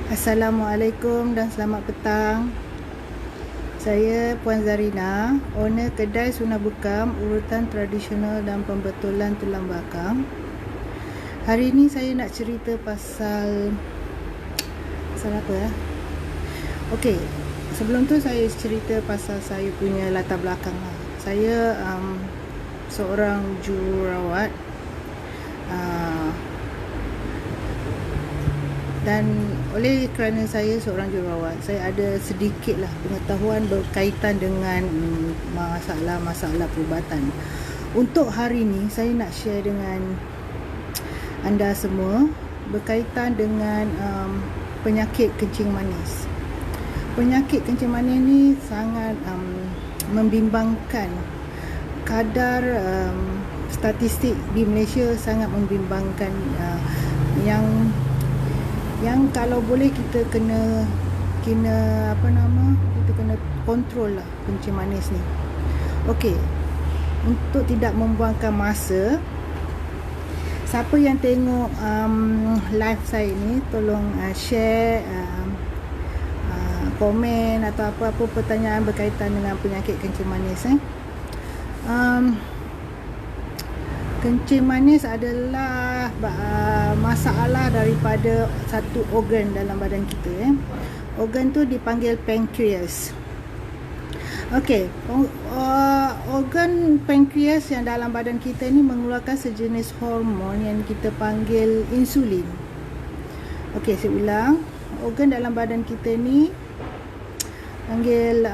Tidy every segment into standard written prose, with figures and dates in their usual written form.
Assalamualaikum dan selamat petang. Saya Puan Zarina, owner kedai Sunah Bekam, urutan tradisional dan pembetulan tulang belakang. Hari ini saya nak cerita pasal apa ya? Okey, sebelum tu saya cerita pasal saya punya latar belakang lah. Saya seorang jururawat dan oleh kerana saya seorang jururawat, saya ada sedikitlah pengetahuan berkaitan dengan masalah-masalah perubatan. Untuk hari ini saya nak share dengan anda semua berkaitan dengan penyakit kencing manis. Penyakit kencing manis ni sangat membimbangkan. Kadar statistik di Malaysia sangat membimbangkan, yang kalau boleh kita kena kontrol lah kencing manis ni. Okey, untuk tidak membuangkan masa, siapa yang tengok live saya ni tolong share, komen atau apa-apa pertanyaan berkaitan dengan penyakit kencing manis. Kencing manis adalah masalah daripada satu organ dalam badan kita. Organ tu dipanggil pankreas. Okey, organ pankreas yang dalam badan kita ni mengeluarkan sejenis hormon yang kita panggil insulin. Okey, saya ulang. Organ dalam badan kita ni panggil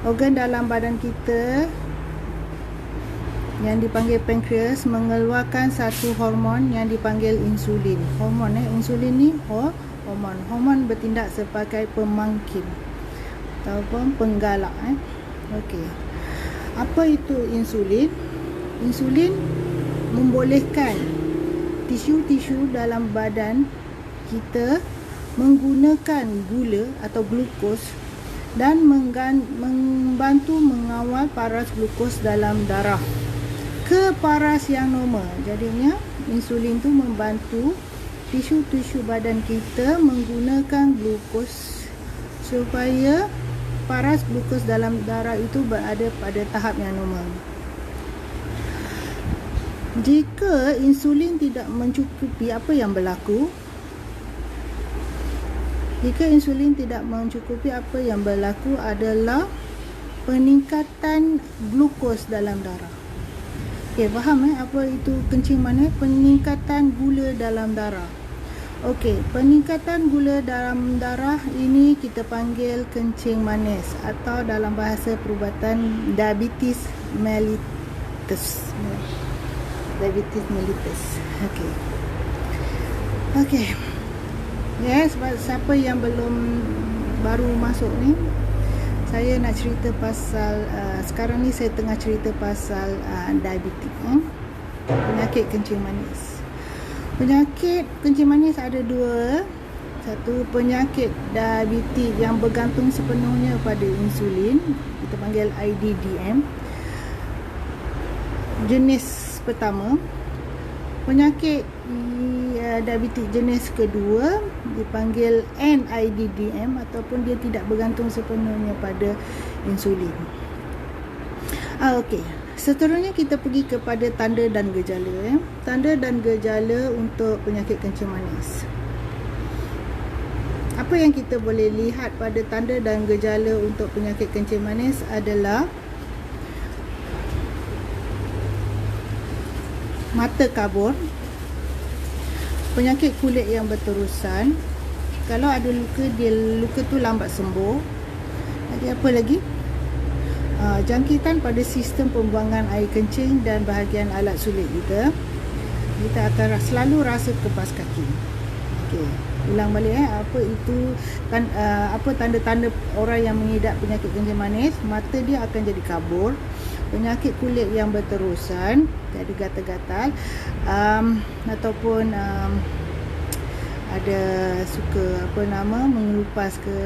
organ dalam badan kita yang dipanggil pankreas mengeluarkan satu hormon yang dipanggil insulin. Insulin ni hormon bertindak sebagai pemangkin ataupun penggalak. Okey. Apa itu insulin? Insulin membolehkan tisu-tisu dalam badan kita menggunakan gula atau glukos dan membantu mengawal paras glukos dalam darah ke paras yang normal. Jadinya insulin tu membantu tisu-tisu badan kita menggunakan glukos supaya paras glukos dalam darah itu berada pada tahap yang normal. Jika insulin tidak mencukupi, apa yang berlaku? Jika insulin tidak mencukupi, apa yang berlaku adalah peningkatan glukos dalam darah. Okey, faham apa itu kencing manis? Peningkatan gula dalam darah. Okey, peningkatan gula dalam darah ini kita panggil kencing manis atau dalam bahasa perubatan diabetes mellitus. Diabetes mellitus. Okey. Okey. Yes, siapa yang belum baru masuk ni, saya nak cerita pasal sekarang ni saya tengah cerita pasal diabetes, penyakit kencing manis. Penyakit kencing manis ada dua. Satu, penyakit diabetes yang bergantung sepenuhnya pada insulin, kita panggil IDDM. Jenis pertama, penyakit diabetes jenis kedua dipanggil NIDDM ataupun dia tidak bergantung sepenuhnya pada insulin. Okey, seterusnya kita pergi kepada tanda dan gejala. Tanda dan gejala untuk penyakit kencing manis. Apa yang kita boleh lihat pada tanda dan gejala untuk penyakit kencing manis adalah mata kabur, penyakit kulit yang berterusan. Kalau ada luka, luka tu lambat sembuh. Jadi apa lagi? Jangkitan pada sistem pembuangan air kencing dan bahagian alat sulit kita. Kita akan selalu rasa kepas kaki. Okey, ulang balik apa itu apa tanda-tanda orang yang mengidap penyakit kencing manis? Mata dia akan jadi kabur, penyakit kulit yang berterusan, jadi gatal-gatal, ataupun ada suka mengelupas ke,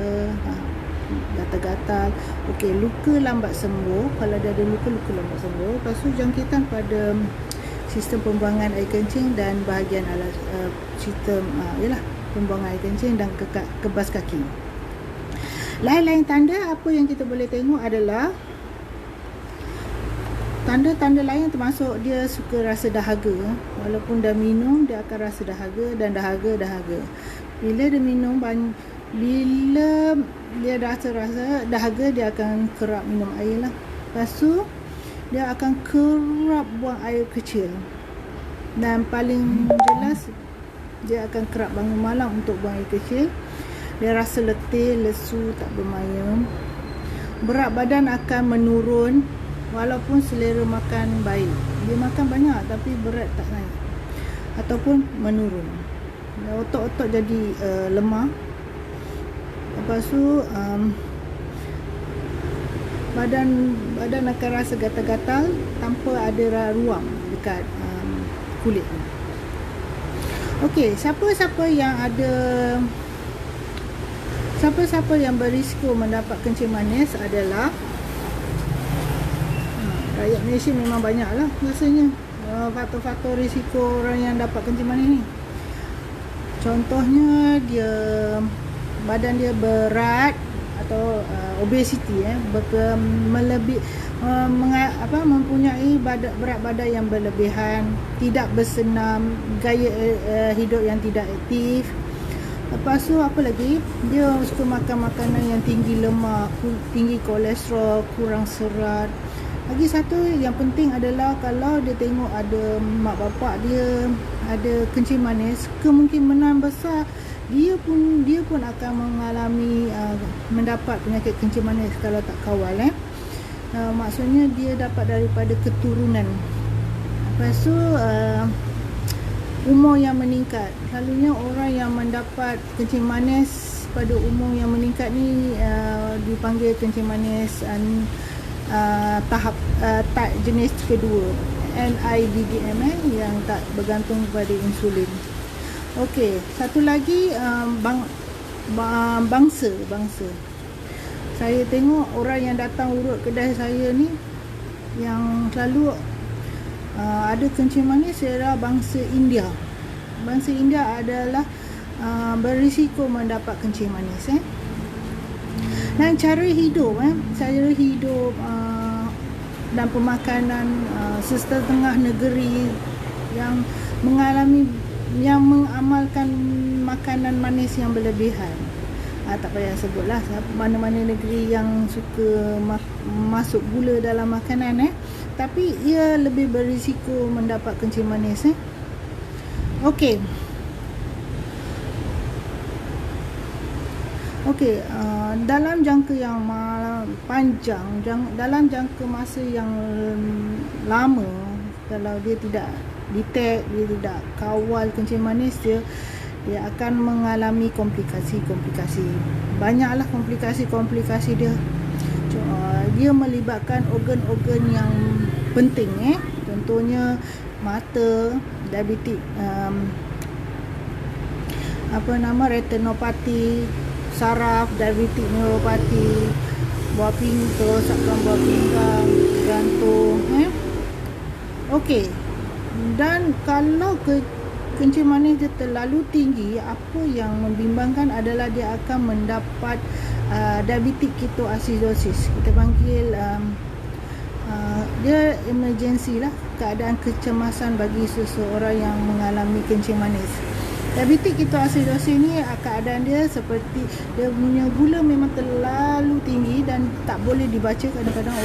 gatal-gatal. Okey, luka lambat sembuh. Kalau dia ada luka lambat sembuh. Lepas tu jangkitan pada sistem pembuangan air kencing dan bahagian alas sistem pembuangan air kencing dan kebas kaki. Lain-lain tanda apa yang kita boleh tengok adalah tanda-tanda lain termasuk dia suka rasa dahaga. Walaupun dah minum, dia akan rasa dahaga dan dahaga. Bila dia minum, bila dia rasa dahaga, dia akan kerap minum air lah. Lepas tu, dia akan kerap buang air kecil. Dan paling jelas, dia akan kerap bangun malam untuk buang air kecil. Dia rasa letih, lesu, tak bermayam. Berat badan akan menurun walaupun selera makan baik. Dia makan banyak tapi berat tak naik ataupun menurun. Otot-otot jadi lemah. Lepas tu badan akan rasa gatal-gatal tanpa ada ruam dekat kulit. Okey, siapa-siapa yang berisiko mendapat kencing manis adalah rakyat Malaysia. Memang banyak lah rasanya faktor-faktor risiko orang yang dapat kencing manis ni. Contohnya badan dia berat atau obesiti, mempunyai berat badan yang berlebihan, tidak bersenam, gaya hidup yang tidak aktif. Lepas tu apa lagi, dia suka makan makanan yang tinggi lemak, tinggi kolesterol, kurang serat. Lagi satu yang penting adalah kalau dia tengok ada mak bapak dia ada kencing manis, kemungkinan besar dia pun akan mengalami mendapat penyakit kencing manis kalau tak kawal. Maksudnya dia dapat daripada keturunan. Lepas tu umur yang meningkat. Selalunya orang yang mendapat kencing manis pada umur yang meningkat ni dipanggil kencing manis tahap jenis kedua, NIDDM, yang tak bergantung kepada insulin. Okey, satu lagi bangsa. Saya tengok orang yang datang urut kedai saya ni yang selalu ada kencing manis adalah bangsa India. Bangsa India adalah berisiko mendapat kencing manis. Dan cara hidup dan pemakanan setengah negeri yang mengamalkan makanan manis yang berlebihan. Tak payah sebutlah mana-mana negeri yang suka masuk gula dalam makanan, tapi ia lebih berisiko mendapat kencing manis. Okey, dalam jangka yang panjang, dalam jangka masa yang lama, kalau dia tidak detect, dia tidak kawal kencing manis dia akan mengalami komplikasi. Banyaklah komplikasi dia. Dia melibatkan organ-organ yang penting, contohnya mata, diabetik, retinopati, saraf, diabetik neuropati, buah pinggang, kerosakan buah pinggang, jantung. Okey. Dan kalau kencing manis dia terlalu tinggi, apa yang membimbangkan adalah dia akan mendapat diabetik ketoasidosis. Kita panggil dia emergency lah, keadaan kecemasan bagi seseorang yang mengalami kencing manis. Diabetik ketoasidosis ni keadaan dia seperti dia punya gula memang terlalu tinggi dan tak boleh dibaca kadang-kadang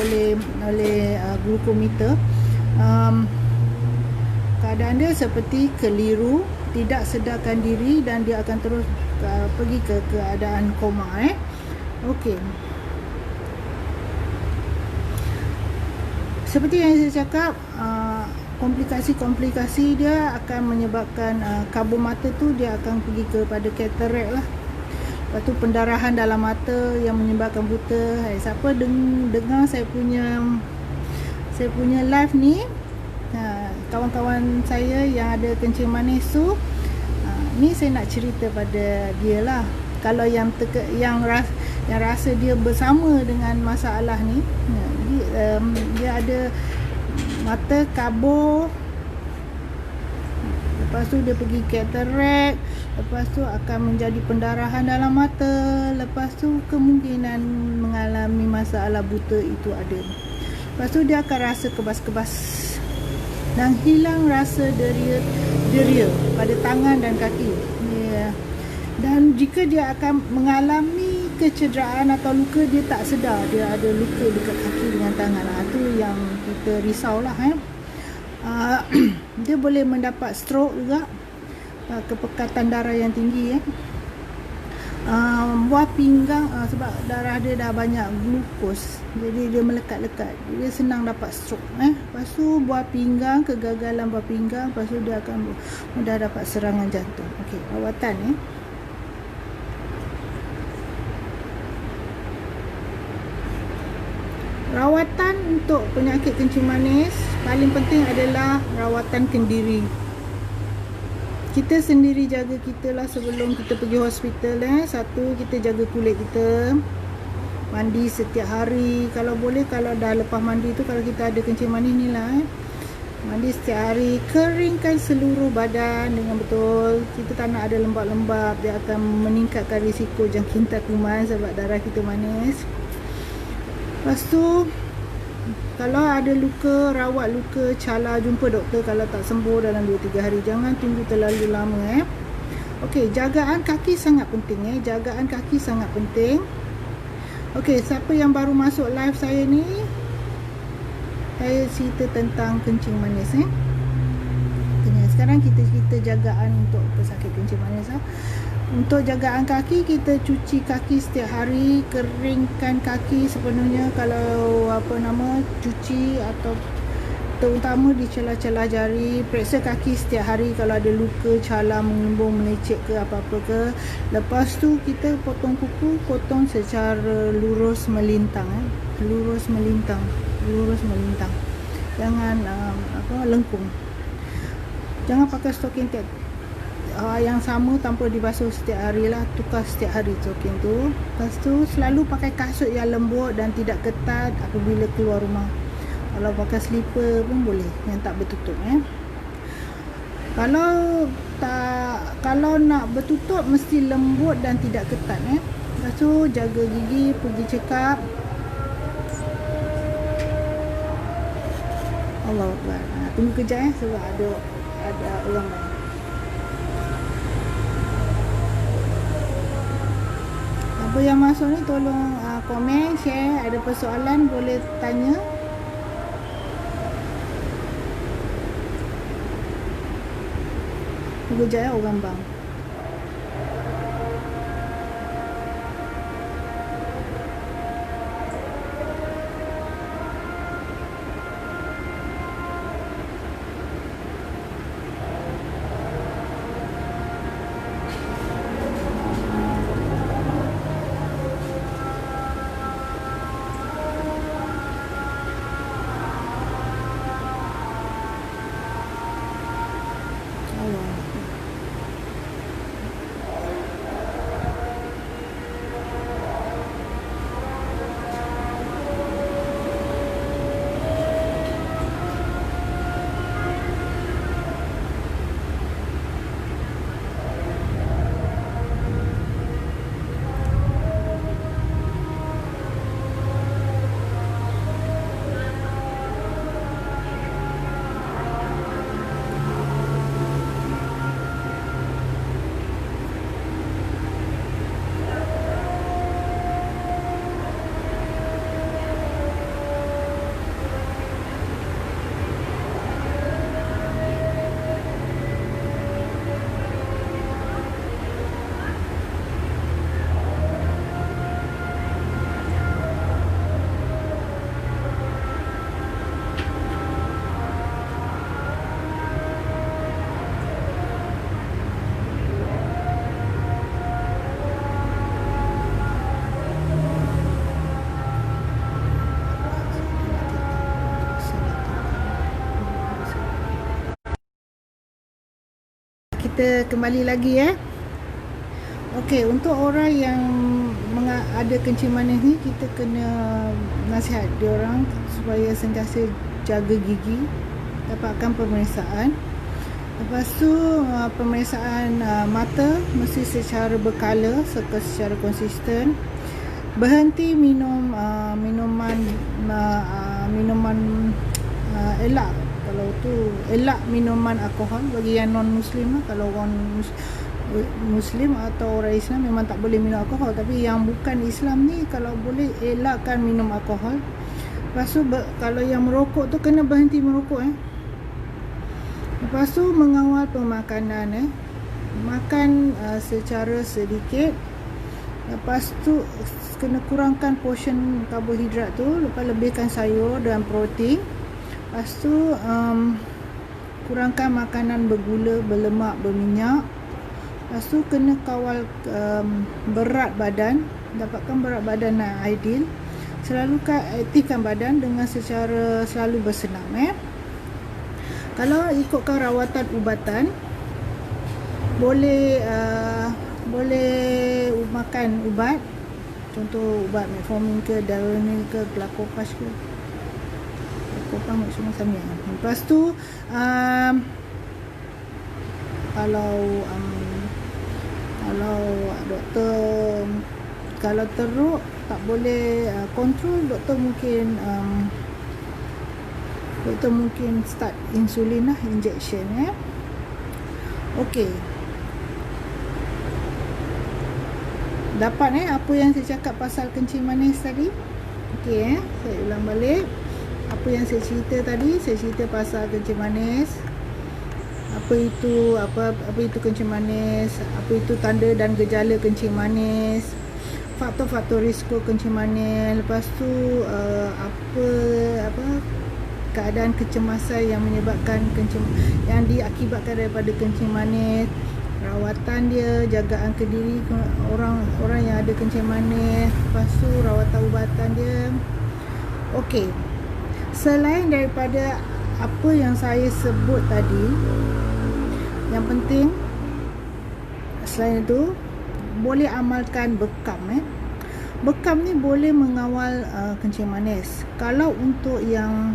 oleh glukometer. Keadaan dia seperti keliru, tidak sedarkan diri, dan dia akan terus pergi ke keadaan koma. Okey. Seperti yang saya cakap, komplikasi dia akan menyebabkan kabur mata tu dia akan pergi kepada katarak lah. Lepas tu pendarahan dalam mata yang menyebabkan buta. Siapa dengar saya punya live ni, kawan-kawan saya yang ada kencing manis tu, ni saya nak cerita pada dia lah. Kalau yang rasa dia bersama dengan masalah ni, dia ada mata kabur, lepas tu dia pergi katarak, lepas tu akan menjadi pendarahan dalam mata, lepas tu kemungkinan mengalami masalah buta itu ada. Lepas tu dia akan rasa kebas-kebas dan hilang rasa deria pada tangan dan kaki. Dan jika dia akan mengalami kecederaan atau luka, dia tak sedar dia ada luka dekat kaki dengan tangan. Itu yang kita risaulah. Dia boleh mendapat stroke juga, kepekatan darah yang tinggi. Buah pinggang, sebab darah dia dah banyak glukos, jadi dia melekat-lekat, dia senang dapat stroke. Lepas tu buah pinggang, kegagalan buah pinggang, lepas tu dia akan mudah dapat serangan jantung. Okey, rawatan Rawatan untuk penyakit kencing manis paling penting adalah rawatan kendiri. Kita sendiri jaga kita lah sebelum kita pergi hospital. Satu, kita jaga kulit kita, mandi setiap hari. Kalau boleh, kalau dah lepas mandi tu, kalau kita ada kencing manis ni lah, mandi setiap hari. Keringkan seluruh badan dengan betul. Kita tak nak ada lembab-lembab, dia akan meningkatkan risiko jangkitan kuman sebab darah kita manis. Lepas tu, kalau ada luka, rawat luka, cala, jumpa doktor kalau tak sembuh dalam 2-3 hari. Jangan tunggu terlalu lama. Okey, jagaan kaki sangat penting. Jagaan kaki sangat penting. Okey, siapa yang baru masuk live saya ni, saya cerita tentang kencing manis. Sekarang kita jagaan untuk pesakit kencing manis. Untuk jagaan kaki, kita cuci kaki setiap hari, keringkan kaki sepenuhnya. Kalau cuci atau terutama di celah-celah jari, periksa kaki setiap hari kalau ada luka, cala, mengimbung, melecet ke apa-apa ke. Lepas tu kita potong kuku, potong secara lurus melintang. Lurus melintang. Jangan lengkung. Jangan pakai stocking yang sama tanpa dibasuh setiap hari lah. Tukar setiap hari stocking tu. Lepas tu selalu pakai kasut yang lembut dan tidak ketat apabila keluar rumah. Kalau pakai slipper pun boleh, yang tak bertutup. Kalau nak bertutup mesti lembut dan tidak ketat. Lepas tu jaga gigi, pergi check up. Allah Akbar. Tunggu kejap sebab ada orang lain. Siapa yang masuk ni tolong komen, share. Ada persoalan boleh tanya. Tunggu je orang bang. Kita kembali lagi Okey, untuk orang yang ada kencing manis ni, kita kena nasihat diorang supaya sentiasa jaga gigi, dapatkan pemeriksaan. Lepas tu pemeriksaan mata mesti secara berkala, secara konsisten. Berhenti minum minuman elak. Kalau tu elak minuman alkohol bagi yang non muslim lah. Kalau orang muslim atau orang Islam memang tak boleh minum alkohol, tapi yang bukan Islam ni kalau boleh elakkan minum alkohol. Lepas tu kalau yang merokok tu kena berhenti merokok. Lepas tu mengawal pemakanan, makan secara sedikit. Lepas tu kena kurangkan portion karbohidrat tu, lepas lebihkan sayur dan protein. Lepas tu kurangkan makanan bergula, berlemak, berminyak. Lepas tu kena kawal berat badan, dapatkan berat badan yang ideal. Selalu aktifkan badan dengan secara selalu bersenam. Kalau ikutkan rawatan ubatan, boleh makan ubat, contoh ubat metformin ke, Daronil ke, Glucophage ke, Glucophage semua sama. Lepas tu kalau doktor kalau teruk tak boleh kontrol, doktor mungkin start insulin lah, injection. Okey, dapat apa yang saya cakap pasal kencing manis tadi? Okey, saya ulang balik apa yang saya cerita tadi. Saya cerita pasal kencing manis, apa itu kencing manis, apa itu tanda dan gejala kencing manis, faktor-faktor risiko kencing manis. Lepas tu apa keadaan kecemasan yang menyebabkan yang diakibatkan daripada kencing manis, rawatan dia, jagaan ke diri orang yang ada kencing manis. Lepas tu rawatan ubatan dia. Okey, selain daripada apa yang saya sebut tadi, yang penting selain itu boleh amalkan bekam. Bekam ni boleh mengawal kencing manis. Kalau untuk yang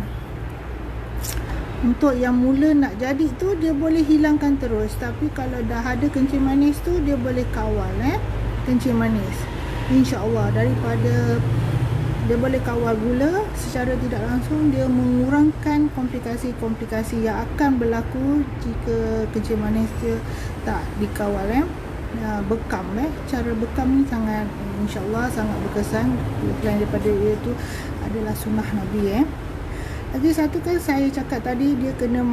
mula nak jadi tu, dia boleh hilangkan terus. Tapi kalau dah ada kencing manis tu, dia boleh kawal kencing manis, InsyaAllah. Daripada dia boleh kawal gula secara tidak langsung, dia mengurangkan komplikasi-komplikasi yang akan berlaku jika kencing manis dia tak dikawal. Bekam, cara bekam ni sangat, InsyaAllah sangat berkesan. Selain daripada itu adalah sunnah Nabi. Lagi satu kan saya cakap tadi, dia kena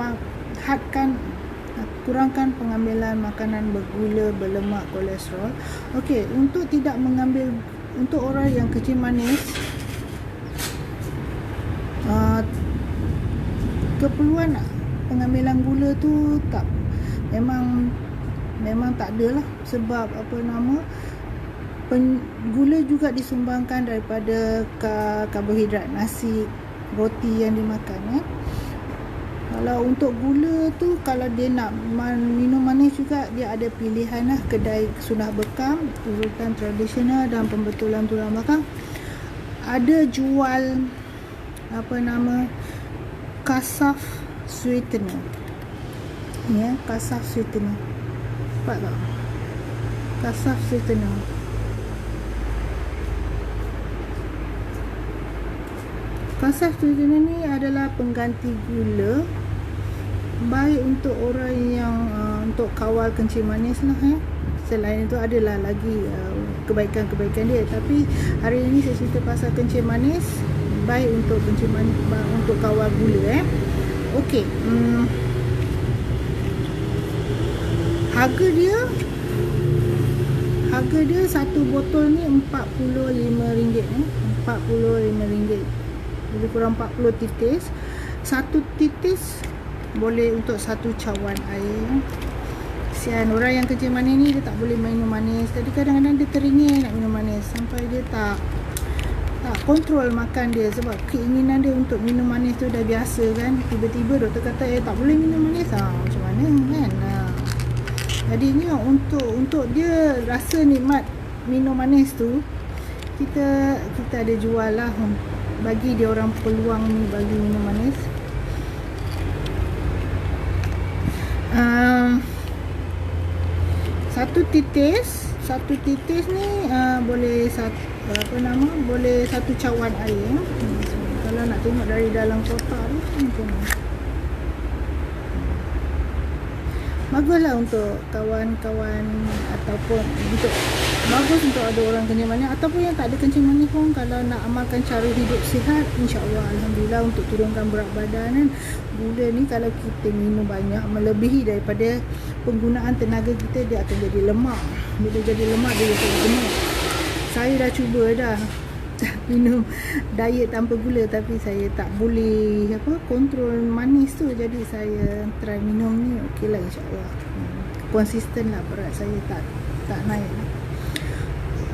kurangkan pengambilan makanan bergula, berlemak, kolesterol. Okey, untuk tidak mengambil, untuk orang yang kencing manis, keperluan pengambilan gula tu memang tak ada lah. Sebab gula juga disumbangkan daripada karbohidrat, nasi, roti yang dimakan. Kalau untuk gula tu, kalau dia nak minum manis juga, dia ada pilihan lah. Kedai sunnah bekam, urutan tradisional dan pembetulan tulang belakang ada jual kasaf sweetener. Kasaf sweetener, nampak tak? Kasaf sweetener. Kasaf sweetener ni adalah pengganti gula, baik untuk orang yang untuk kawal kencing manis lah. Selain itu adalah lagi kebaikan-kebaikan dia, tapi hari ini saya cerita pasal kencing manis, baik untuk kencing manis, untuk kawal gula. Okey, harga dia satu botol ni RM45. RM45. Lebih kurang 40 titis. Satu titis boleh untuk satu cawan air. Kesian orang yang kencing manis ni, dia tak boleh minum manis. Tadi kadang-kadang dia teringin nak minum manis, sampai dia tak kontrol makan dia. Sebab keinginan dia untuk minum manis tu dah biasa kan. Tiba-tiba doktor kata tak boleh minum manis. Macam mana kan? Jadinya untuk dia rasa nikmat minum manis tu, kita ada jual lah, bagi dia orang peluang ni bagi minum manis. Satu titis ni boleh boleh satu cawan air. Kalau nak tengok dari dalam kotak ni macam ni. Baguslah untuk kawan-kawan ataupun bagus untuk ada orang kencing manis ataupun yang tak ada kencing manis pun, kalau nak amalkan cara hidup sihat, insya-Allah, alhamdulillah, untuk turunkan berat badan kan. Gula ni kalau kita minum banyak melebihi daripada penggunaan tenaga kita, dia akan jadi lemak. Bila jadi lemak, dia jadi gemuk. Saya dah cuba dah minum diet tanpa gula, tapi saya tak boleh kontrol manis tu. Jadi saya try minum ni, okey lah, insyaAllah. Konsisten lah, berat saya tak naik lah.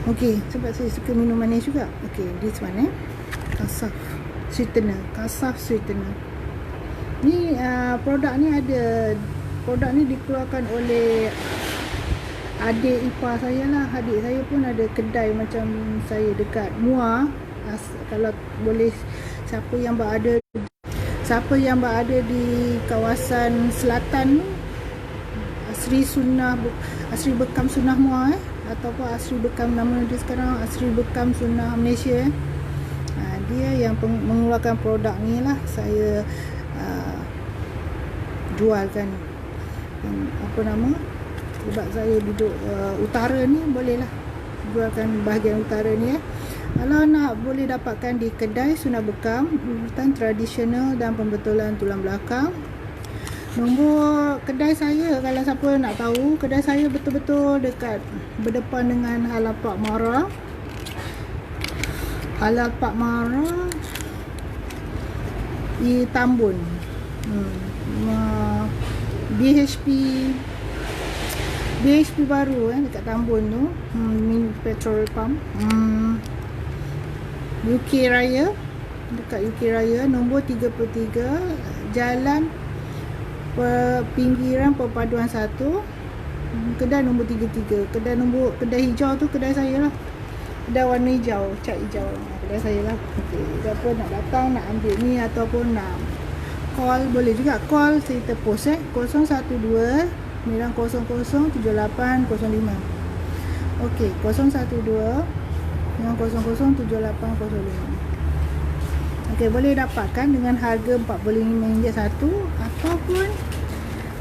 Okey, sebab saya suka minum manis juga. Okey, this one Kasaf sweetener. Ni produk ni dikeluarkan oleh adik ipar saya lah. Adik saya pun ada kedai macam saya dekat Muar. Kalau boleh, siapa yang berada di kawasan selatan, Asri Bekam Sunnah Muar ataupun Asri Bekam, nama dia sekarang Asri Bekam Sunnah Malaysia. Dia yang mengeluarkan produk ni lah. Saya jualkan. Sebab saya duduk utara ni, bolehlah jualkan bahagian utara ni. Kalau nak, boleh dapatkan di kedai Sunnah Bekam, urutan tradisional dan pembetulan tulang belakang. Nombor kedai saya, kalau siapa nak tahu, kedai saya betul-betul dekat berdepan dengan Halal Pak Mara di Tambun. BHP baru dekat Tambun tu, petrol pump. UK Raya, dekat UK Raya, nombor 33, Jalan Pinggiran Perpaduan 1, kedai nombor 33. Kedai hijau tu kedai saya lah. Kedai warna hijau, cat hijau, kedai saya lah. Okey, siapa nak datang, nak ambil ni ataupun nak call, boleh juga call. Saya terpost 012 900 7805. Okey, 012 900 7805. Okey, boleh dapatkan dengan harga RM45 satu, ataupun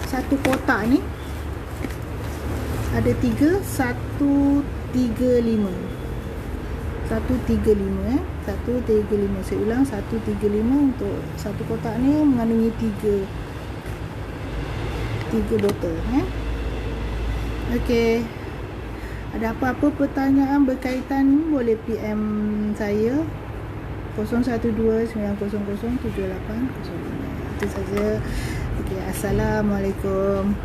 satu kotak ni ada 3, 135. 135 135. Saya ulang, 135 untuk satu kotak ni mengandungi 3 botol. Okey. Ada apa-apa pertanyaan berkaitan, boleh PM saya 012 900 7805. Itu saja. Okey, assalamualaikum.